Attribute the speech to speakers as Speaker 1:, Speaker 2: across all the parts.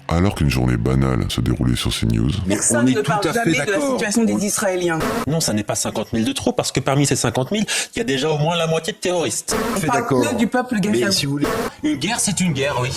Speaker 1: Alors qu'une journée banale se déroulait sur CNews.
Speaker 2: Mais
Speaker 3: Personne
Speaker 2: on est
Speaker 3: ne
Speaker 2: tout
Speaker 3: parle
Speaker 2: à fait
Speaker 3: jamais de la
Speaker 2: d'accord.
Speaker 3: situation des Israéliens.
Speaker 4: Non, ça n'est pas 50 000 de trop, parce que parmi ces 50 000, il y a déjà au moins la moitié de terroristes.
Speaker 3: On
Speaker 2: fait
Speaker 3: parle
Speaker 2: d'accord.
Speaker 3: que du peuple
Speaker 2: Mais
Speaker 3: gazaoui.
Speaker 2: si vous voulez...
Speaker 4: Une guerre, c'est une guerre, oui.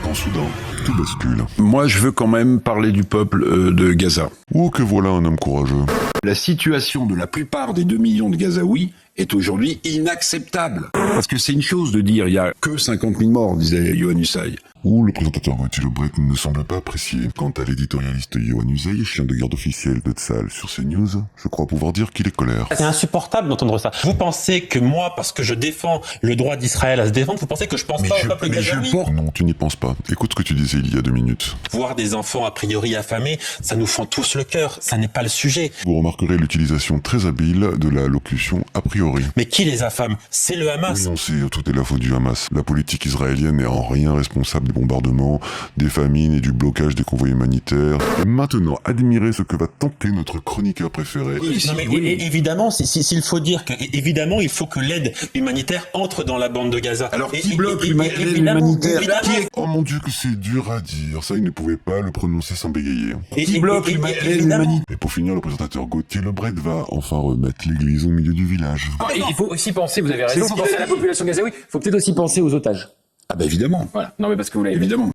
Speaker 1: En Soudan, tout bascule.
Speaker 2: Moi, je veux quand même parler du peuple de Gaza.
Speaker 1: Oh, que voilà un homme courageux.
Speaker 2: La situation de la plupart des 2 millions de Gazaouis est aujourd'hui inacceptable. Parce que c'est une chose de dire il y a que 50 000 morts, disait Yohann Usaï.
Speaker 1: Où le présentateur Gauthier Lebret ne semble pas apprécier. Quant à l'éditorialiste Yohann Usaï, chien de garde officiel de Tzal sur CNews, je crois pouvoir dire qu'il est colère.
Speaker 4: C'est insupportable d'entendre ça. Vous pensez que moi, parce que je défends le droit d'Israël à se défendre, vous pensez que je pense pas au peuple gazaoui?
Speaker 1: Non, tu n'y penses pas. Écoute ce que tu disais il y a 2 minutes.
Speaker 4: Voir des enfants a priori affamés, ça nous fend tous le cœur. Ça n'est pas le sujet.
Speaker 1: Vous remarquerez l'utilisation très habile de la locution a priori.
Speaker 4: Mais qui les affame? C'est le Hamas.
Speaker 1: Oui, on sait, tout est la faute du Hamas. La politique israélienne n'est en rien responsable des bombardements, des famines et du blocage des convois humanitaires. Et maintenant, admirez ce que va tenter notre chroniqueur préféré.
Speaker 4: Non mais évidemment, s'il faut dire que évidemment il faut que l'aide humanitaire entre dans la bande de Gaza.
Speaker 2: Alors
Speaker 4: Et-
Speaker 2: qui
Speaker 4: et-
Speaker 2: bloque
Speaker 4: et-
Speaker 2: l'aide
Speaker 4: évidemment,
Speaker 2: humanitaire?
Speaker 4: évidemment.
Speaker 2: Qui est-
Speaker 1: Oh mon Dieu que c'est dur à dire, ça il ne pouvait pas le prononcer sans bégayer.
Speaker 2: Qui bloque l'aide
Speaker 4: évidemment.
Speaker 2: humanitaire?
Speaker 1: Et pour finir, le présentateur Gauthier Lebret va enfin remettre l'église au milieu du village.
Speaker 5: Et il faut aussi penser, vous avez raison, penser à la population gazaoui, il faut peut-être aussi penser aux otages.
Speaker 2: Ah bah évidemment,
Speaker 5: Voilà. Non mais parce que vous l'avez dit.
Speaker 2: évidemment.